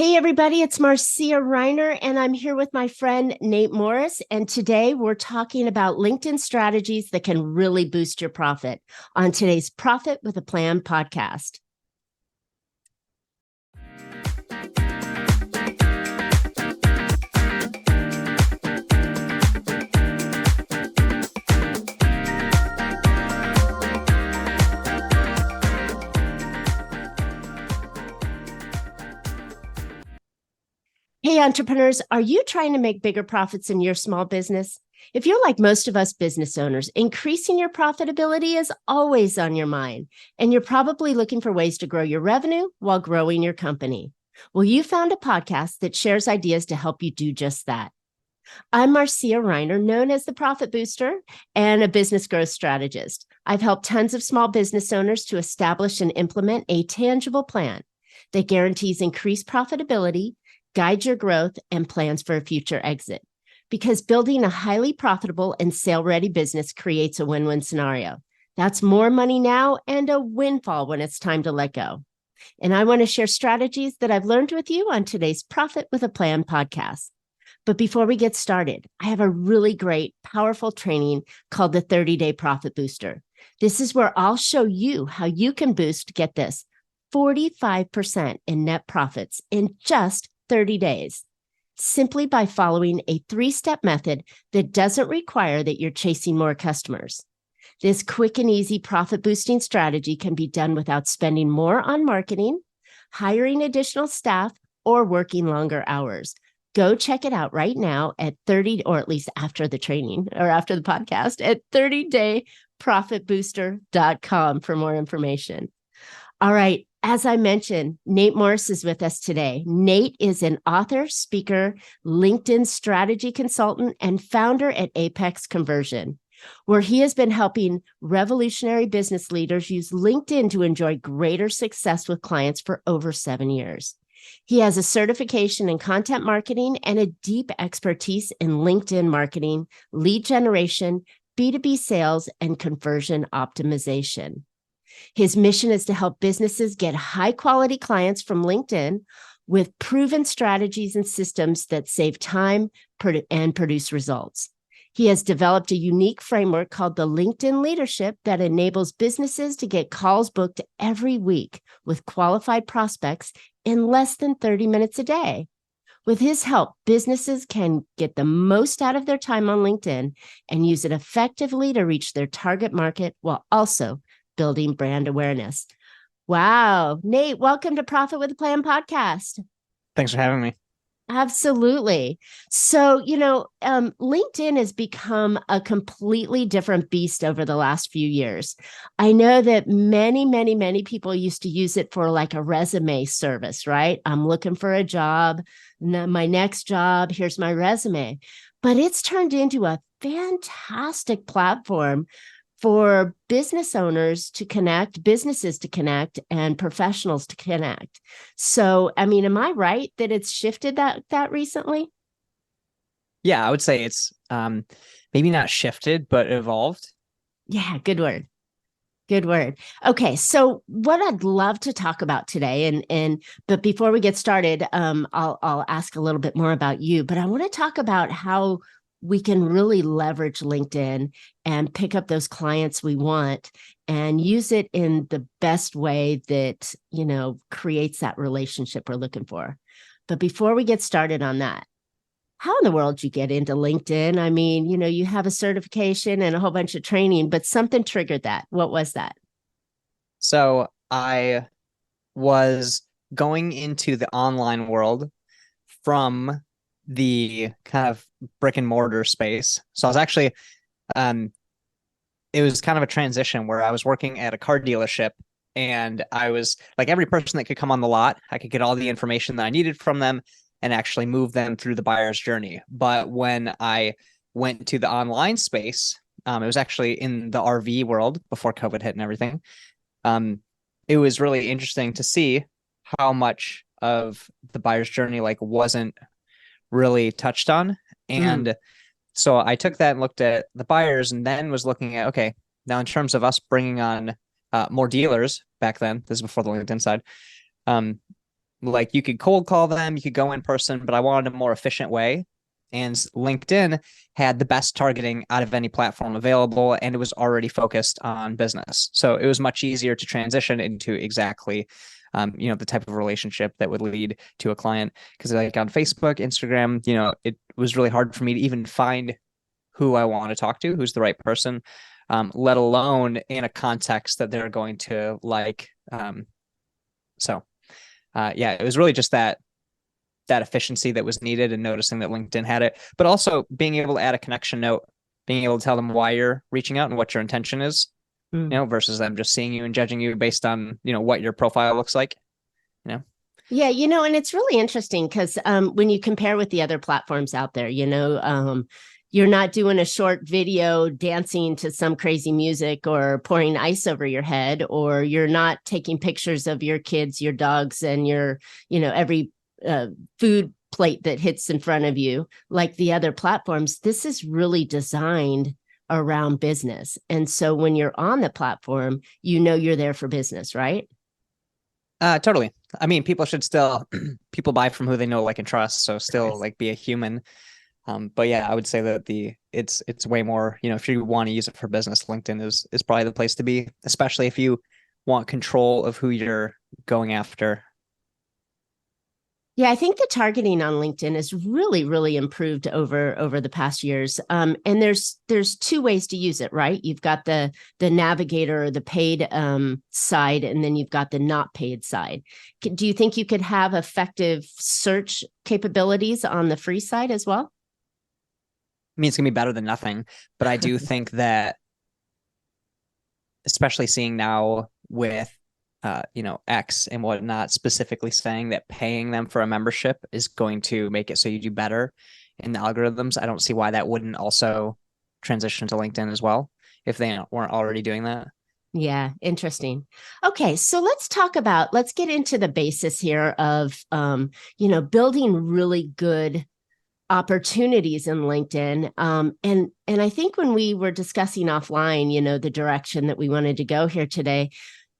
Hey, everybody, it's Marcia Reiner, and I'm here with my friend Nate Morris. And today we're talking about LinkedIn strategies that can really boost your profit on today's Profit with a Plan podcast. Hey, entrepreneurs, are you trying to make bigger profits in your small business? If you're like most of us business owners, increasing your profitability is always on your mind, and you're probably looking for ways to grow your revenue while growing your company. Well, you found a podcast that shares ideas to help you do just that. I'm Marcia Reiner, known as the Profit Booster and a business growth strategist. I've helped tons of small business owners to establish and implement a tangible plan that guarantees increased profitability, guide your growth, and plans for a future exit. Because building a highly profitable and sale-ready business creates a win-win scenario. That's more money now and a windfall when it's time to let go. And I want to share strategies that I've learned with you on today's Profit with a Plan podcast. But before we get started, I have a really great, powerful training called the 30-Day Profit Booster. This is where I'll show you how you can boost, get this, 45% in net profits in just 30 days, simply by following a 3-step method that doesn't require that you're chasing more customers. This quick and easy profit boosting strategy can be done without spending more on marketing, hiring additional staff, or working longer hours. Go check it out right now at 30, or at least after the training or after the podcast, at 30dayprofitbooster.com for more information. All right. As I mentioned, Nate Morse is with us today. Nate is an author, speaker, LinkedIn strategy consultant, and founder at Apex Conversion, where he has been helping revolutionary business leaders use LinkedIn to enjoy greater success with clients for over 7 years. He has a certification in content marketing and a deep expertise in LinkedIn marketing, lead generation, B2B sales, and conversion optimization. His mission is to help businesses get high-quality clients from LinkedIn with proven strategies and systems that save time and produce results. He has developed a unique framework called the LinkedIn Leadership that enables businesses to get calls booked every week with qualified prospects in less than 30 minutes a day. With his help, businesses can get the most out of their time on LinkedIn and use it effectively to reach their target market while also building brand awareness. Wow. Nate, welcome to Profit with a Plan podcast. Thanks for having me. Absolutely. So, LinkedIn has become a completely different beast over the last few years. I know that many people used to use it for like a resume service, right? I'm looking for a job, my next job, here's my resume. But it's turned into a fantastic platform for business owners to connect, businesses to connect, and professionals to connect. So, am I right that it's shifted that recently? Yeah, I would say it's maybe not shifted, but evolved. Yeah, good word. Good word. Okay, so what I'd love to talk about today, but before we get started, I'll ask a little bit more about you. But I want to talk about how we can really leverage LinkedIn and pick up those clients we want and use it in the best way that, creates that relationship we're looking for. But before we get started on that, how in the world did you get into LinkedIn? You have a certification and a whole bunch of training, but something triggered that. What was that? So I was going into the online world from the kind of brick and mortar space. So I was actually, it was kind of a transition where I was working at a car dealership, and I was like, every person that could come on the lot, I could get all the information that I needed from them and actually move them through the buyer's journey. But when I went to the online space, it was actually in the RV world before COVID hit and everything. It was really interesting to see how much of the buyer's journey wasn't really touched on. And so I took that and looked at the buyers, and then was looking at, okay, now in terms of us bringing on more dealers back then, this is before the LinkedIn side, like you could cold call them, you could go in person, but I wanted a more efficient way. And LinkedIn had the best targeting out of any platform available, and it was already focused on business. So it was much easier to transition into exactly, the type of relationship that would lead to a client. Because like on Facebook, Instagram, it was really hard for me to even find who I want to talk to, who's the right person, let alone in a context that they're going to like. So yeah, it was really just that efficiency that was needed and noticing that LinkedIn had it, but also being able to add a connection note, being able to tell them why you're reaching out and what your intention is, versus them just seeing you and judging you based on, what your profile looks like, Yeah, and it's really interesting because when you compare with the other platforms out there, you're not doing a short video dancing to some crazy music or pouring ice over your head, or you're not taking pictures of your kids, your dogs, and your, every food plate that hits in front of you like the other platforms. This is really designed around business. And so when you're on the platform, you're there for business, right? Totally. I mean, people should still people buy from who they know, like, and trust. So still like be a human. But yeah, I would say that it's way more, if you want to use it for business, LinkedIn is probably the place to be, especially if you want control of who you're going after. Yeah, I think the targeting on LinkedIn has really, really improved over the past years. And there's two ways to use it, right? You've got the navigator or the paid side, and then you've got the not paid side. Do you think you could have effective search capabilities on the free side as well? I mean, it's gonna be better than nothing, but I do think that, especially seeing now with X and whatnot, specifically saying that paying them for a membership is going to make it so you do better in the algorithms. I don't see why that wouldn't also transition to LinkedIn as well if they weren't already doing that. Yeah, interesting. Okay, so let's get into the basis here of building really good opportunities in LinkedIn. And I think when we were discussing offline, the direction that we wanted to go here today,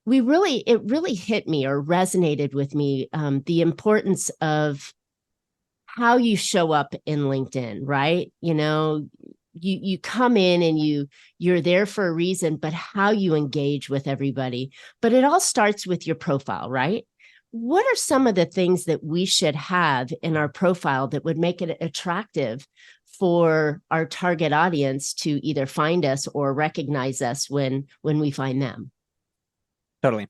it really hit me or resonated with me, the importance of how you show up in LinkedIn, right? You come in and you're there for a reason, but how you engage with everybody. But it all starts with your profile, right? What are some of the things that we should have in our profile that would make it attractive for our target audience to either find us or recognize us when we find them? Totally.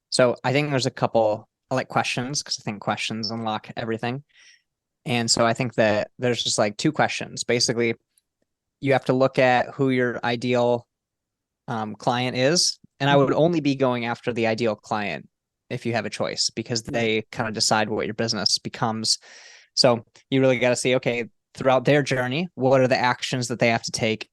So I think there's a couple, I like questions because I think questions unlock everything. And so I think that there's just like two questions. Basically, you have to look at who your ideal client is. And I would only be going after the ideal client if you have a choice, because they kind of decide what your business becomes. So you really got to see, okay, throughout their journey, what are the actions that they have to take,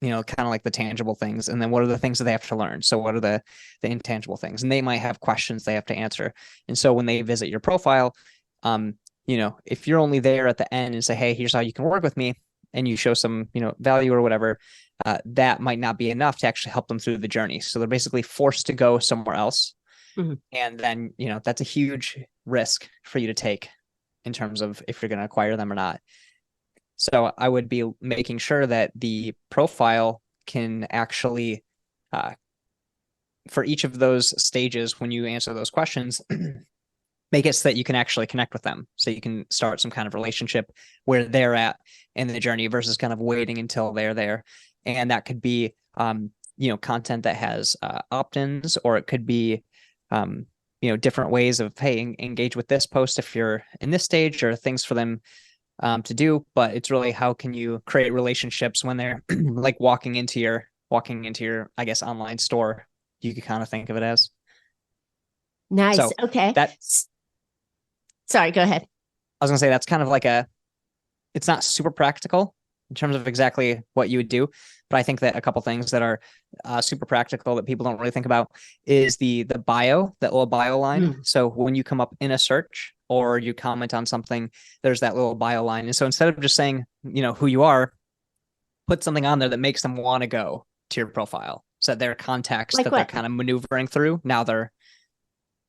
kind of like the tangible things, and then what are the things that they have to learn. So what are the intangible things, and they might have questions they have to answer. And so when they visit your profile, if you're only there at the end and say, hey, here's how you can work with me, and you show some value or whatever, that might not be enough to actually help them through the journey. So they're basically forced to go somewhere else. Mm-hmm. And then that's a huge risk for you to take in terms of if you're going to acquire them or not. So I would be making sure that the profile can actually, for each of those stages, when you answer those questions, make it so that you can actually connect with them. So you can start some kind of relationship where they're at in the journey versus kind of waiting until they're there. And that could be, content that has opt-ins, or it could be, different ways of, hey, engage with this post if you're in this stage, or things for them to do. But it's really, how can you create relationships when they're like walking into your, I guess, online store. You could kind of think of it as. Nice. So okay. Sorry, go ahead. I was gonna say that's kind of like it's not super practical in terms of exactly what you would do, but I think that a couple things that are super practical that people don't really think about is the bio, that little bio line. So when you come up in a search or you comment on something, there's that little bio line. And so instead of just saying, who you are, put something on there that makes them want to go to your profile. So that their contacts like that what? They're kind of maneuvering through, now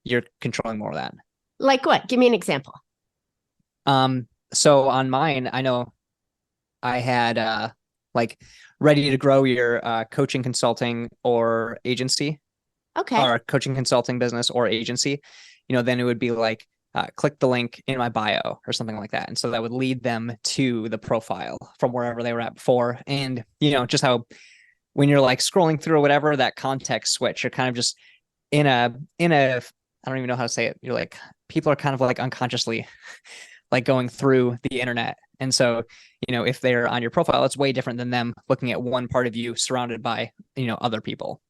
you're controlling more of that. Like what? Give me an example. So on mine, I know I had like ready to grow your coaching consulting or agency, Okay. or coaching consulting business or agency, then it would be like click the link in my bio or something like that. And so that would lead them to the profile from wherever they were at before. And, just how when you're like scrolling through or whatever, that context switch, you're kind of just in a, I don't even know how to say it. You're like, people are kind of like unconsciously like going through the internet. And so, if they're on your profile, it's way different than them looking at one part of you surrounded by, other people.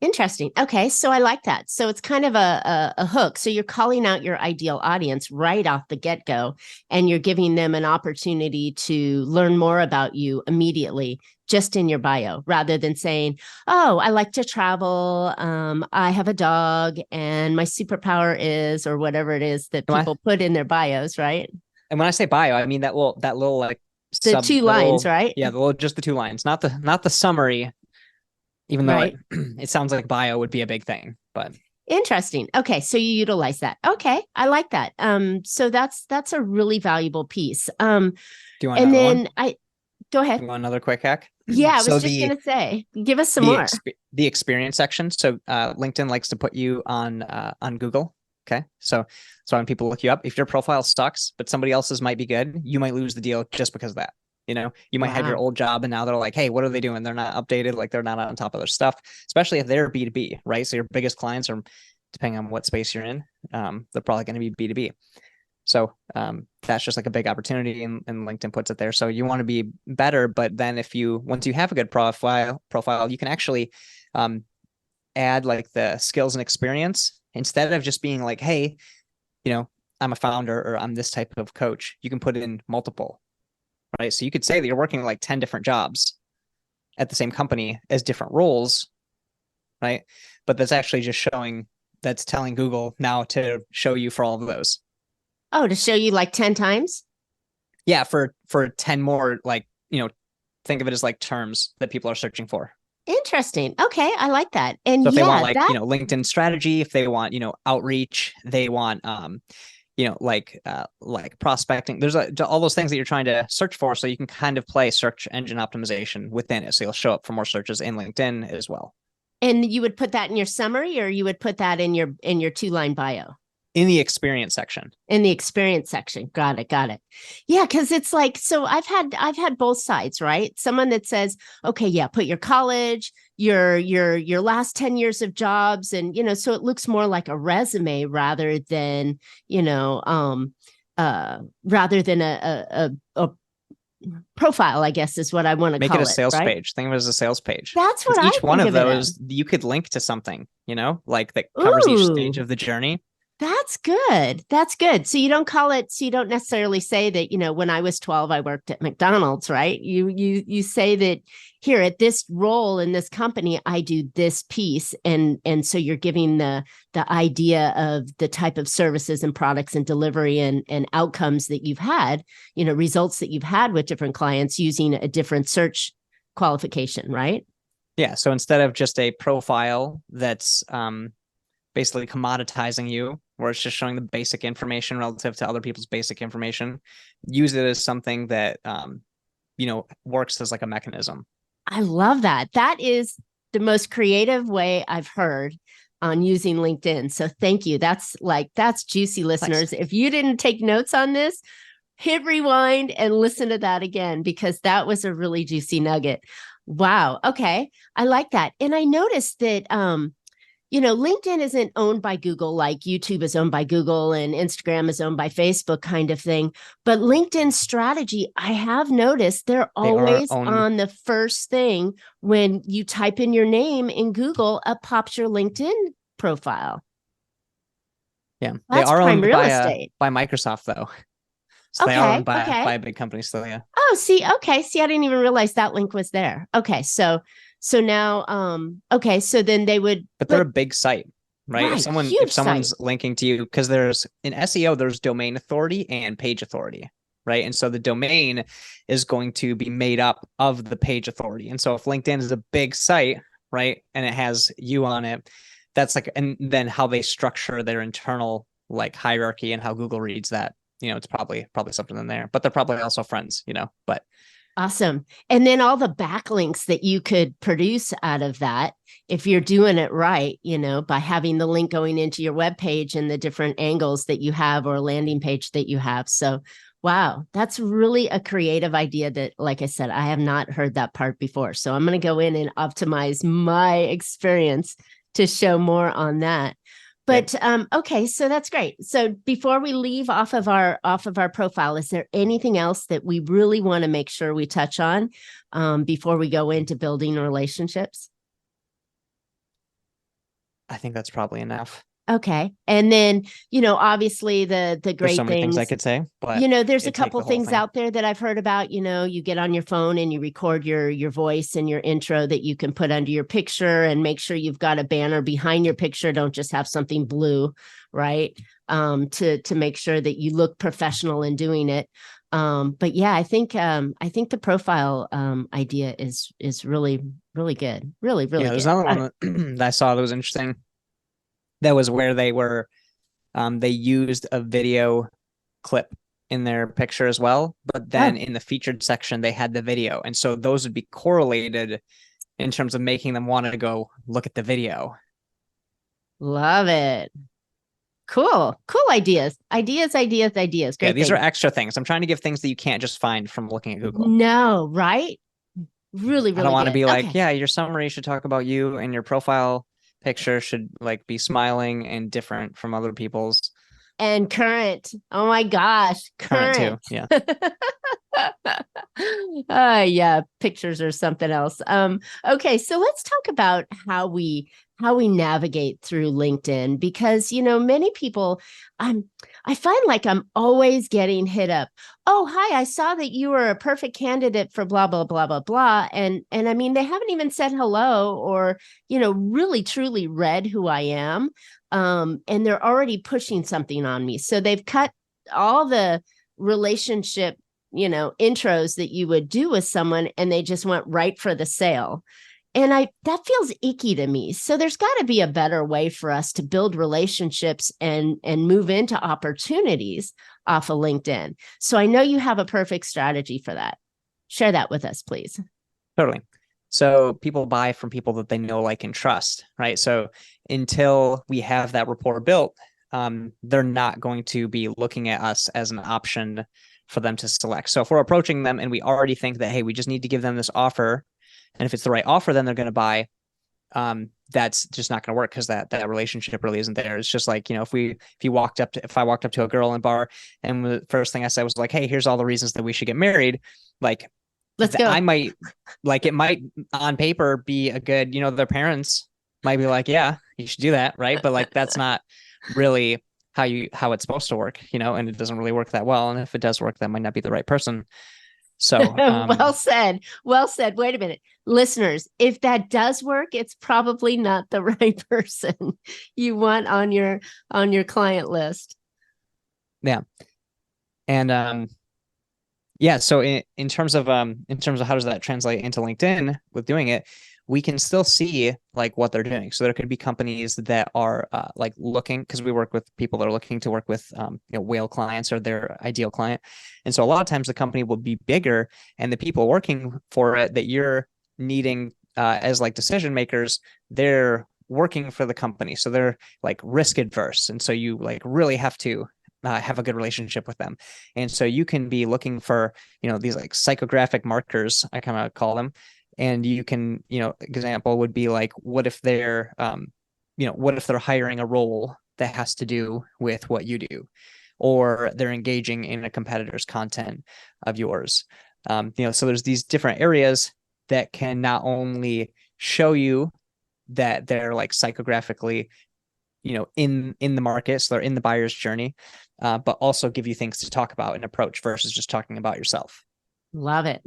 Interesting. Okay, so I like that. So it's kind of a hook. So you're calling out your ideal audience right off the get go, and you're giving them an opportunity to learn more about you immediately, just in your bio, rather than saying, "Oh, I like to travel. I have a dog, and my superpower is," or whatever it is that people put in their bios, right? And when I say bio, I mean that little like The two lines, right? yeah, just the two lines, not the summary, even though Right. it sounds like bio would be a big thing, but Interesting. Okay, so you utilize that. Okay, I like that. So that's a really valuable piece. do you want And another one? then I go ahead. You want another quick hack? Yeah, I So was just gonna say, give us some the more. exp the experience section. So LinkedIn likes to put you on Google. Okay. So when people look you up, if your profile sucks, but somebody else's might be good, you might lose the deal just because of that. You might have your Wow. old job and now they're like, hey, what are they doing? They're not updated, like they're not on top of their stuff, especially if they're B2B, right? So your biggest clients are, depending on what space you're in, they're probably going to be B2B. So that's just like a big opportunity, and LinkedIn puts it there. So you want to be better, but then once you have a good profile, you can actually add like the skills and experience instead of just being like, hey, I'm a founder or I'm this type of coach. You can put in multiple, right? So you could say that you're working like 10 different jobs at the same company as different roles, right? But that's actually just that's telling Google now to show you for all of those. Oh, to show you like 10 times? Yeah, for 10 more, like, think of it as like terms that people are searching for. Interesting. Okay, I like that. And So if they want yeah, like, that LinkedIn strategy, if they want, outreach, they want like prospecting. There's all those things that you're trying to search for, so you can kind of play search engine optimization within it. So you'll show up for more searches in LinkedIn as well. and you would put that in your summary, or you would put that in your two-line bio? In the experience section. In the experience section. Got it. Got it. Yeah, because it's like, so I've had both sides, right? Someone that says, okay, yeah, put your college, your last 10 years of jobs, and so it looks more like a resume rather than, rather than a profile, I guess is what I want to Make it call a it, sales right? page. Think of it as a sales page. That's what Because I each one think of of it as. those, you could link to something, like that covers each stage Ooh. of the journey. That's good. That's good. So you don't call it, so you don't necessarily say that, when I was 12, I worked at McDonald's, right? You say that here at this role in this company, I do this piece. And so you're giving the idea of the type of services and products and delivery and outcomes that you've had, results that you've had with different clients using a different search qualification, right? Yeah. So instead of just a profile that's basically commoditizing you, where it's just showing the basic information relative to other people's basic information, use it as something that works as like a mechanism. I love that. That is the most creative way I've heard on using LinkedIn. So thank you. That's juicy, listeners. Nice. If you didn't take notes on this, hit rewind and listen to that again, because that was a really juicy nugget. Wow. Okay. I like that. And I noticed that LinkedIn isn't owned by Google like YouTube is owned by Google and Instagram is owned by Facebook, kind of thing. But LinkedIn strategy, I have noticed they're They are always owned. on the first thing when you type in your name in Google, up pops your LinkedIn profile. Yeah. They That's are prime owned real estate. by Microsoft though. So they are Okay. owned by Okay. a big company still, yeah. Oh, see, okay. See, I didn't even realize that link was there. Okay. So now, okay. So then they would, But they're but a big site, right? If right, huge site. someone's linking to you, because there's in SEO, there's domain authority and page authority, right? And so the domain is going to be made up of the page authority. And so if LinkedIn is a big site, right, and it has you on it, that's like, and then how they structure their internal like hierarchy and how Google reads that, it's probably something in there, but they're probably also friends, but Awesome. And then all the backlinks that you could produce out of that, if you're doing it right, by having the link going into your web page and the different angles that you have or landing page that you have. So, wow, that's really a creative idea that, like I said, I have not heard that part before. So I'm going to go in and optimize my experience to show more on that. But okay, so that's great. So before we leave off of our profile, is there anything else that we really want to make sure we touch on before we go into building relationships? I think that's probably enough. Okay. And then, obviously the great There's so many things I things, could say, but there's a couple things out there that I've heard about. You get on your phone and you record your voice and your intro that you can put under your picture, and make sure you've got a banner behind your picture. Don't just have something blue, right? To make sure that you look professional in doing it. But yeah, I think the profile idea is really, really good. Really, really there's good. another one that I saw that was interesting. That was where they used a video clip in their picture as well, but then in the featured section they had the video, and so those would be correlated in terms of making them want to go look at the video. Love it. Cool ideas. Great. These are extra things. I'm trying to give things that you can't just find from looking at Google. No, right? Really, really I don't want to be like, okay. Your summary should talk about you, and your profile picture should like be smiling and different from other people's. And current. Oh my gosh. Current too. Yeah. Yeah, pictures or something else. Okay, so let's talk about how we navigate through LinkedIn, because many people, I find like I'm always getting hit up. Oh, hi, I saw that you were a perfect candidate for blah blah blah blah blah, and I mean, they haven't even said hello or really truly read who I am, and they're already pushing something on me. So they've cut all the relationship intros that you would do with someone, and they just went right for the sale. And that feels icky to me. So there's got to be a better way for us to build relationships and move into opportunities off of LinkedIn. So I know you have a perfect strategy for that. Share that with us, please. Totally. So people buy from people that they know, like, and trust, right? So until we have that rapport built, they're not going to be looking at us as an option for them to select. So if we're approaching them and we already think that, hey, we just need to give them this offer, and if it's the right offer, then they're going to buy, that's just not going to work, because that relationship really isn't there. It's just like, if I walked up to a girl in a bar and the first thing I said was like, hey, here's all the reasons that we should get married, like, let's go. I might, like, it might on paper be a good, their parents might be like, yeah, you should do that, right? But like, that's not really how it's supposed to work, and it doesn't really work that well. And if it does work, that might not be the right person. So well said. Wait a minute, listeners, if that does work, it's probably not the right person you want on your client list. Yeah. And so in terms of how does that translate into LinkedIn with doing it, we can still see like what they're doing. So there could be companies that are like looking, because we work with people that are looking to work with whale clients or their ideal client. And so a lot of times the company will be bigger, and the people working for it that you're needing as like decision makers, they're working for the company. So they're like risk adverse. And so you like really have to have a good relationship with them. And so you can be looking for, these like psychographic markers, I kind of call them. And you can, example would be like, what if they're hiring a role that has to do with what you do, or they're engaging in a competitor's content of yours. So there's these different areas that can not only show you that they're like psychographically, in the market, so they're in the buyer's journey, but also give you things to talk about and approach versus just talking about yourself. Love it.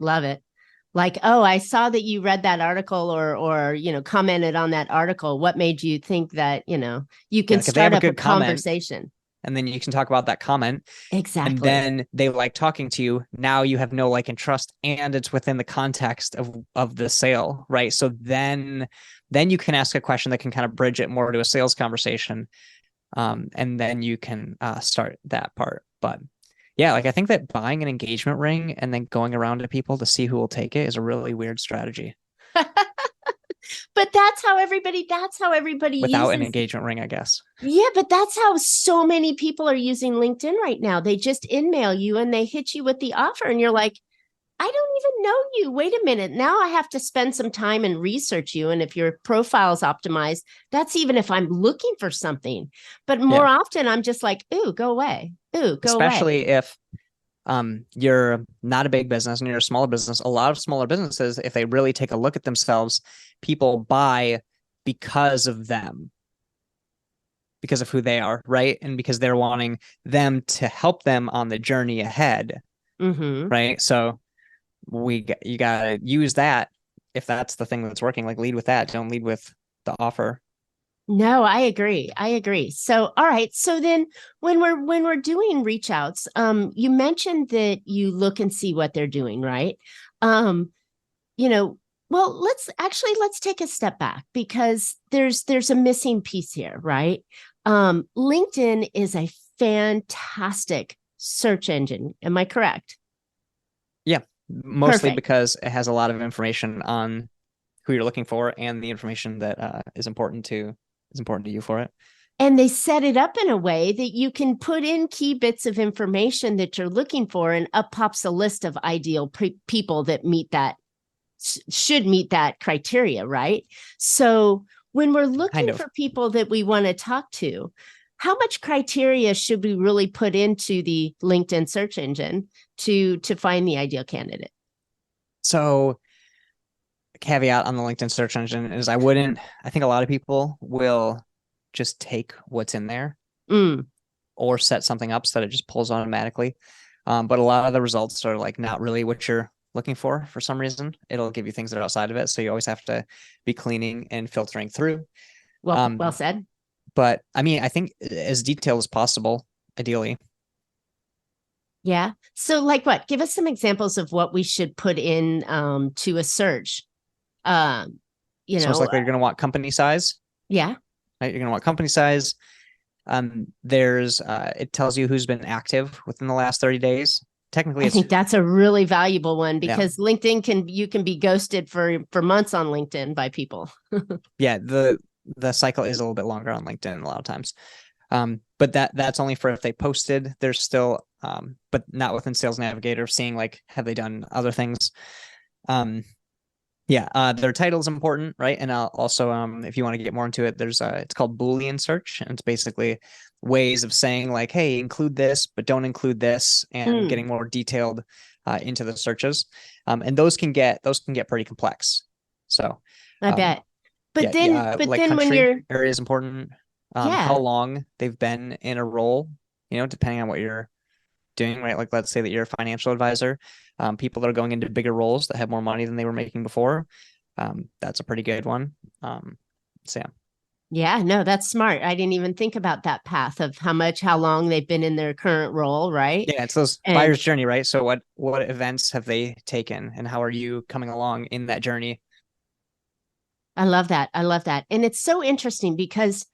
Like, oh, I saw that you read that article or commented on that article. What made you think that, you can start up a conversation? And then you can talk about that comment. Exactly. And then they like talking to you. Now you have no like and trust, and it's within the context of the sale, right? So then you can ask a question that can kind of bridge it more to a sales conversation. And then you can start that part. But yeah, like I think that buying an engagement ring and then going around to people to see who will take it is a really weird strategy But that's how everybody without an uses. engagement ring, I guess. Yeah, but that's how so many people are using LinkedIn right now. They just email you and they hit you with the offer, and you're like, I don't even know you. Wait a minute. Now I have to spend some time and research you. And if your profile's optimized, that's even if I'm looking for something. But more Yeah. often, I'm just like, ooh, go away. Ooh, go away. Especially if you're not a big business and you're a smaller business. A lot of smaller businesses, if they really take a look at themselves, people buy because of them, because of who they are, right? And because they're wanting them to help them on the journey ahead, Mm-hmm. right? So you gotta use that if that's the thing that's working. Like lead with that. Don't lead with the offer. No, I agree. I agree. So, all right. So then when we're doing reach outs, you mentioned that you look and see what they're doing, right? Um, you know, well, let's take a step back because there's a missing piece here, right? LinkedIn is a fantastic search engine. Am I correct? Yeah, mostly Perfect. because it has a lot of information on who you're looking for and the information that is important to you for it. And they set it up in a way that you can put in key bits of information that you're looking for, and up pops a list of ideal people that meet that should meet that criteria, right? So when we're Kind looking of. for people that we want to talk to, how much criteria should we really put into the LinkedIn search engine to find the ideal candidate? So caveat on the LinkedIn search engine is I think a lot of people will just take what's in there Mm, or set something up so that it just pulls automatically. But a lot of the results are like not really what you're looking for some reason. It'll give you things that are outside of it. So you always have to be cleaning and filtering through. well Um, said. but I mean, I think as detailed as possible, ideally. Yeah. So like what? Give us some examples of what we should put in to a search. Um, you So most know, likely you're going to want company size, yeah. right? You're going to want company size. It tells you who's been active within the last 30 days. Technically, I it's think that's a really valuable one yeah, because LinkedIn you can be ghosted for months on LinkedIn by people. yeah. The cycle is a little bit longer on LinkedIn a lot of times. But that's only for if they posted. There's still, but not within Sales Navigator. Seeing like have they done other things. Um, yeah, their title is important, right? And also, if you want to get more into it, it's called Boolean search, and it's basically ways of saying like, hey, include this, but don't include this, and Mm, getting more detailed into the searches. And those can get pretty complex. So, I um, bet. But yeah, then but like then when country you're area is important. How yeah, long they've been in a role, depending on what you're doing, right? Like let's say that you're a financial advisor, people that are going into bigger roles that have more money than they were making before. That's a pretty good one. So yeah. yeah, no, that's smart. I didn't even think about that path of how long they've been in their current role, right? Yeah, it's those And buyer's journey, right? So what events have they taken and how are you coming along in that journey? I love that. I love that. And it's so interesting because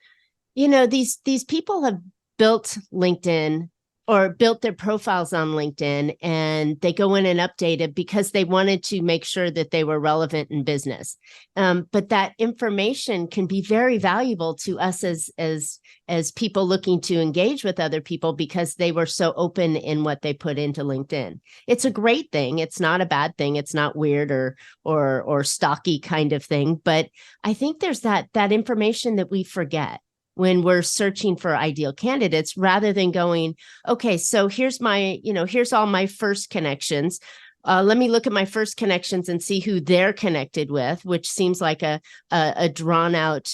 these people have built LinkedIn or built their profiles on LinkedIn, and they go in and update it because they wanted to make sure that they were relevant in business. But that information can be very valuable to us as people looking to engage with other people because they were so open in what they put into LinkedIn. It's a great thing. It's not a bad thing. It's not weird or stocky kind of thing. But I think there's that information that we forget when we're searching for ideal candidates rather than going, okay, so here's all my first connections. Let me look at my first connections and see who they're connected with, which seems like a drawn out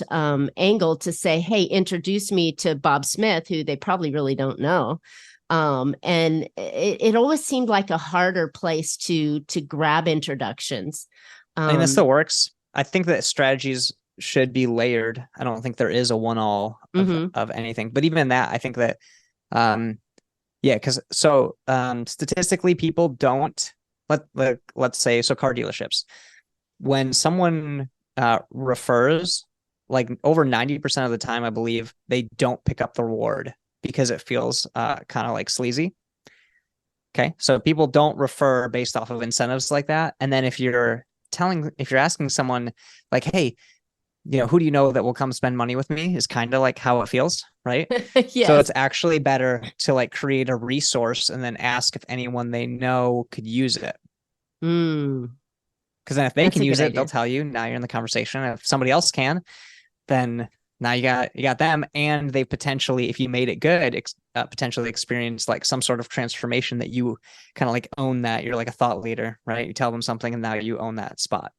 angle to say, hey, introduce me to Bob Smith, who they probably really don't know. And it always seemed like a harder place to grab introductions. I mean, that Um, still works. I think that strategies should be layered. I don't think there is a one all of mhm. of anything. But even in that, I think that um yeah, because statistically people don't let's say so car dealerships. When someone refers like over 90% of the time, I believe they don't pick up the reward because it feels kind of like sleazy. Okay. So people don't refer based off of incentives like that. And then if you're asking someone like, hey, who do you know that will come spend money with me, is kind of like how it feels, right? So Yes. it's actually better to like create a resource and then ask if anyone they know could use it. Mm, Because then if they that's can a good use it, they'll idea. tell you. Now you're in the conversation. If somebody else can, then now you got them, and they potentially, if you made it good, potentially experience like some sort of transformation that you kind of like own, that you're like a thought leader, right? You tell them something and now you own that spot.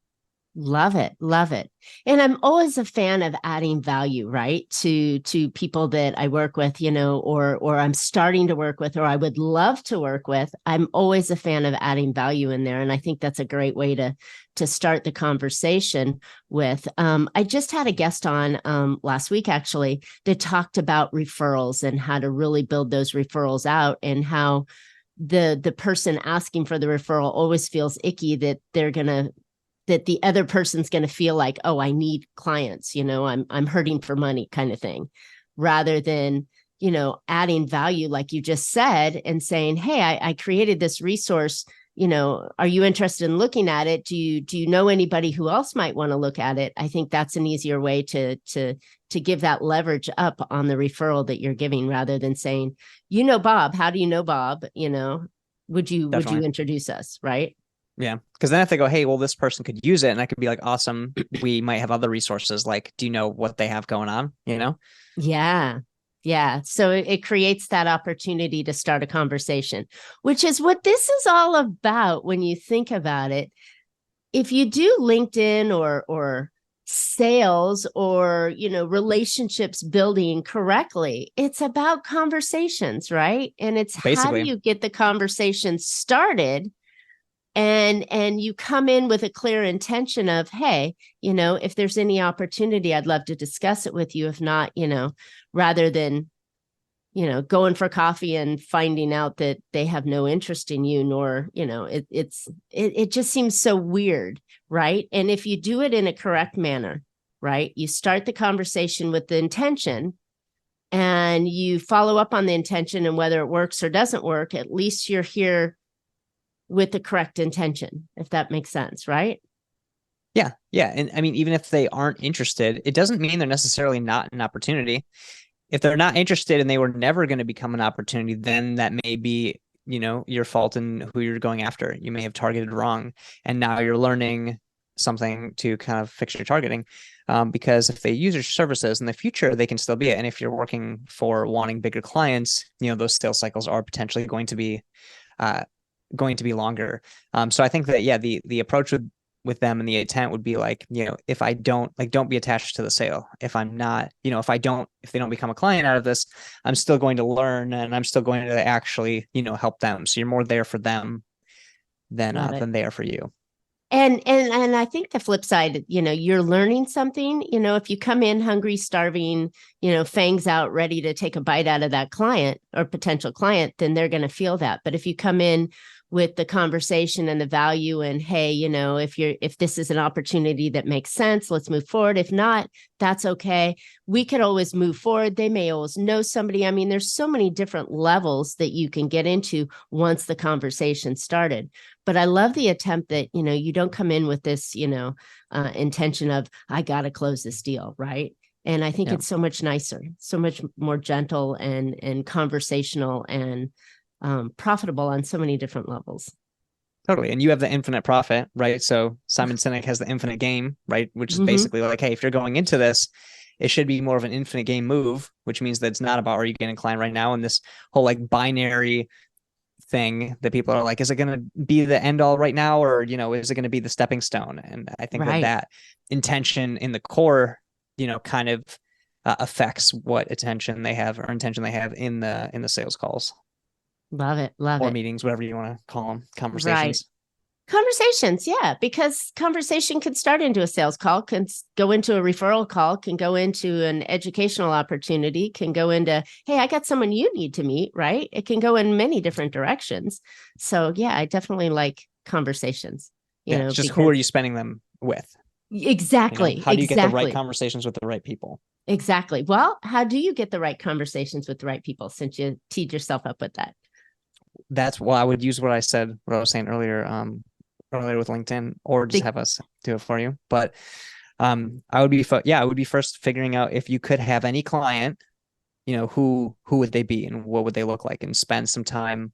Love it. Love it. And I'm always a fan of adding value, right? To people that I work with, or I'm starting to work with, or I would love to work with. I'm always a fan of adding value in there. And I think that's a great way to start the conversation with. I just had a guest on last week actually that talked about referrals and how to really build those referrals out, and how the person asking for the referral always feels icky that the other person's going to feel like, oh, I need clients, I'm hurting for money kind of thing, rather than, adding value, like you just said, and saying, hey, I created this resource, are you interested in looking at it? Do you know anybody who else might want to look at it? I think that's an easier way to give that leverage up on the referral that you're giving, rather than saying, Bob, how do you know Bob? Would you Definitely. introduce us? Right. Yeah. Because then if they go, hey, well, this person could use it, and I could be like, awesome, we might have other resources. Like, do you know what they have going on? Yeah. Yeah. So it creates that opportunity to start a conversation, which is what this is all about when you think about it. If you do LinkedIn or sales or, relationships building correctly, it's about conversations, right? And it's how do Basically. you get the conversation started, and you come in with a clear intention of, hey, if there's any opportunity, I'd love to discuss it with you. If not, rather than going for coffee and finding out that they have no interest in you, nor it just seems so weird, right? And if you do it in a correct manner, right, you start the conversation with the intention, and you follow up on the intention, and whether it works or doesn't work, at least you're here with the correct intention, if that makes sense, right? Yeah. Yeah. And I mean, even if they aren't interested, it doesn't mean they're necessarily not an opportunity. If they're not interested and they were never going to become an opportunity, then that may be, your fault in who you're going after. You may have targeted wrong. And now you're learning something to kind of fix your targeting. Because if they use your services in the future, they can still be it. And if you're working for wanting bigger clients, those sales cycles are potentially uh, going to be longer. So I think that, yeah, the approach with them and the intent would be like, if I don't, like, don't be attached to the sale. If I'm not, if they don't become a client out of this, I'm still going to learn, and I'm still going to actually, help them. So you're more there for them Love it. than they are for you. And I think the flip side, you're learning something. If you come in hungry, starving, fangs out, ready to take a bite out of that client or potential client, then they're going to feel that. But if you come in with the conversation and the value, and hey, if this is an opportunity that makes sense, let's move forward. If not, that's okay. We could always move forward. They may always know somebody. I mean, there's so many different levels that you can get into once the conversation started. But I love the attempt that, you don't come in with this, intention of, I got to close this deal, right? And I think Yeah, it's so much nicer, so much more gentle and conversational, and profitable on so many different levels. totally. And you have the infinite profit, right? So Simon Sinek has the infinite game, right? Which is Mm-hmm. basically like, hey, if you're going into this, it should be more of an infinite game move, which means that it's not about, are you getting a client right now? And this whole like binary thing that people are like, is it going to be the end all right now, or is it going to be the stepping stone? And I think Right. that intention in the core, kind of affects what attention they have, or intention they have in the sales calls Love it. Love or it. meetings, whatever you want to call them, Right. conversations. Conversations, yeah, because conversation can start into a sales call, can go into a referral call, can go into an educational opportunity, can go into, hey, I got someone you need to meet, right? It can go in many different directions. So, yeah, I definitely like conversations, Yeah, it's just, who are because you spending them with? Exactly. How do you get the right Exactly. conversations with the right people? Exactly. Well, how do you get the right conversations with the right people since you teed yourself up with that? I would use what I was saying earlier, earlier with LinkedIn, or just The, have us do it for you. But I would be, I would be first figuring out if you could have any client, who would they be and what would they look like, and spend some time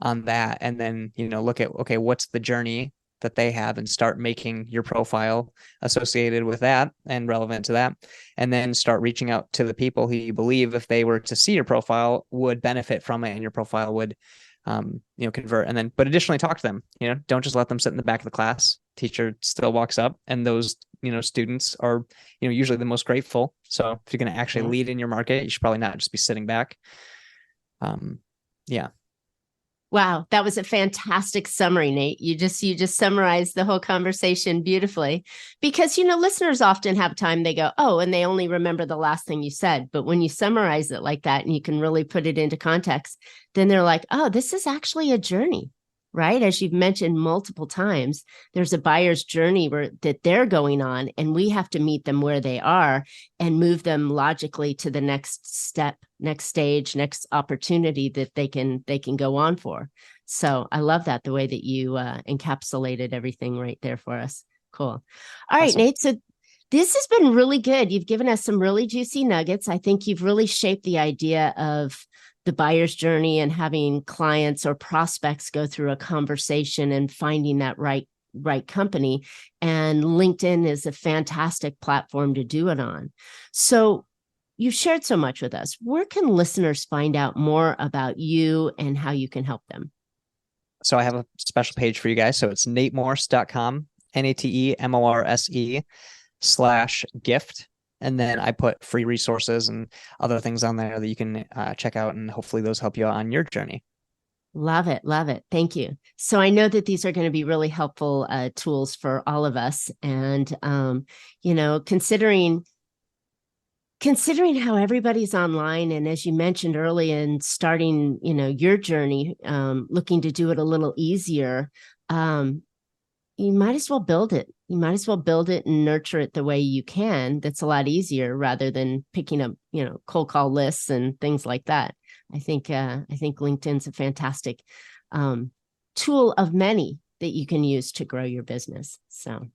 on that. And then, look at, okay, what's the journey that they have, and start making your profile associated with that and relevant to that. And then start reaching out to the people who you believe, if they were to see your profile, would benefit from it, and your profile would convert. And then, but additionally, talk to them. Don't just let them sit in the back of the class. Teacher still walks up, and those students are usually the most grateful. So if you're going to actually lead in your market, you should probably not just be sitting back. Yeah. Wow, that was a fantastic summary, Nate. You just summarized the whole conversation beautifully, because listeners often have time, they go, oh, and they only remember the last thing you said. But when you summarize it like that and you can really put it into context, then they're like, oh, this is actually a journey, right? As you've mentioned multiple times, there's a buyer's journey that they're going on, and we have to meet them where they are and move them logically to the next step, next stage, next opportunity that they can go on for. So I love that, the way that you encapsulated everything right there for us. Cool. All right, Awesome. Nate. So this has been really good. You've given us some really juicy nuggets. I think you've really shaped the idea of the buyer's journey and having clients or prospects go through a conversation and finding that right company. And LinkedIn is a fantastic platform to do it on. So you've shared so much with us. Where can listeners find out more about you and how you can help them? So I have a special page for you guys. So it's natemorse.com, NATEMORSE/gift. And then I put free resources and other things on there that you can check out, and hopefully those help you out on your journey. Love it. Love it. Thank you. So I know that these are going to be really helpful tools for all of us. And, considering how everybody's online, and as you mentioned early, and starting, your journey, looking to do it a little easier, you might as well build it. You might as well build it and nurture it the way you can. That's a lot easier, rather than picking up, cold call lists and things like that. I think LinkedIn's a fantastic tool of many that you can use to grow your business. So,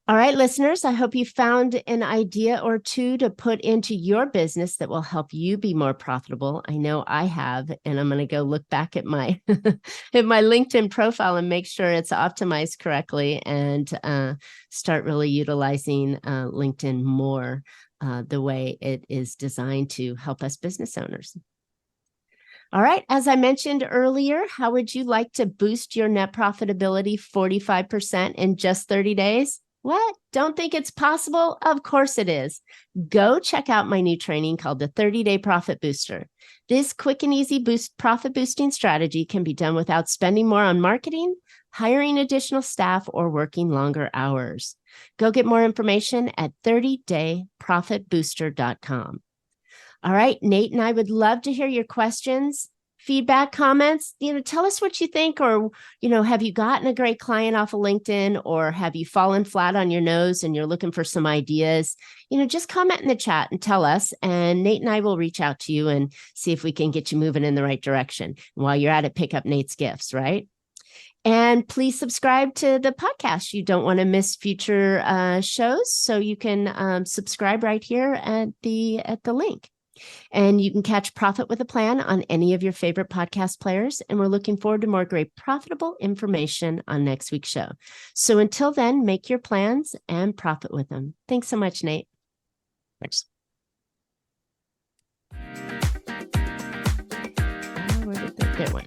all right, listeners, I hope you found an idea or two to put into your business that will help you be more profitable. I know I have, and I'm going to go look back at my at my LinkedIn profile and make sure it's optimized correctly, and start really utilizing LinkedIn more the way it is designed to help us business owners. All right, as I mentioned earlier, how would you like to boost your net profitability 45% in just 30 days? What? Don't think it's possible? Of course it is. Go check out my new training called the 30-Day Profit Booster. This quick and easy profit boosting strategy can be done without spending more on marketing, hiring additional staff, or working longer hours. Go get more information at 30dayprofitbooster.com. All right, Nate and I would love to hear your questions, feedback, comments. Tell us what you think, or, have you gotten a great client off of LinkedIn, or have you fallen flat on your nose and you're looking for some ideas? Just comment in the chat and tell us, and Nate and I will reach out to you and see if we can get you moving in the right direction. And while you're at it, pick up Nate's gifts, right? And please subscribe to the podcast. You don't want to miss future shows, so you can subscribe right here at the link. And you can catch Profit with a Plan on any of your favorite podcast players. And we're looking forward to more great profitable information on next week's show. So until then, make your plans and profit with them. Thanks so much, Nate. Thanks. Where did that one?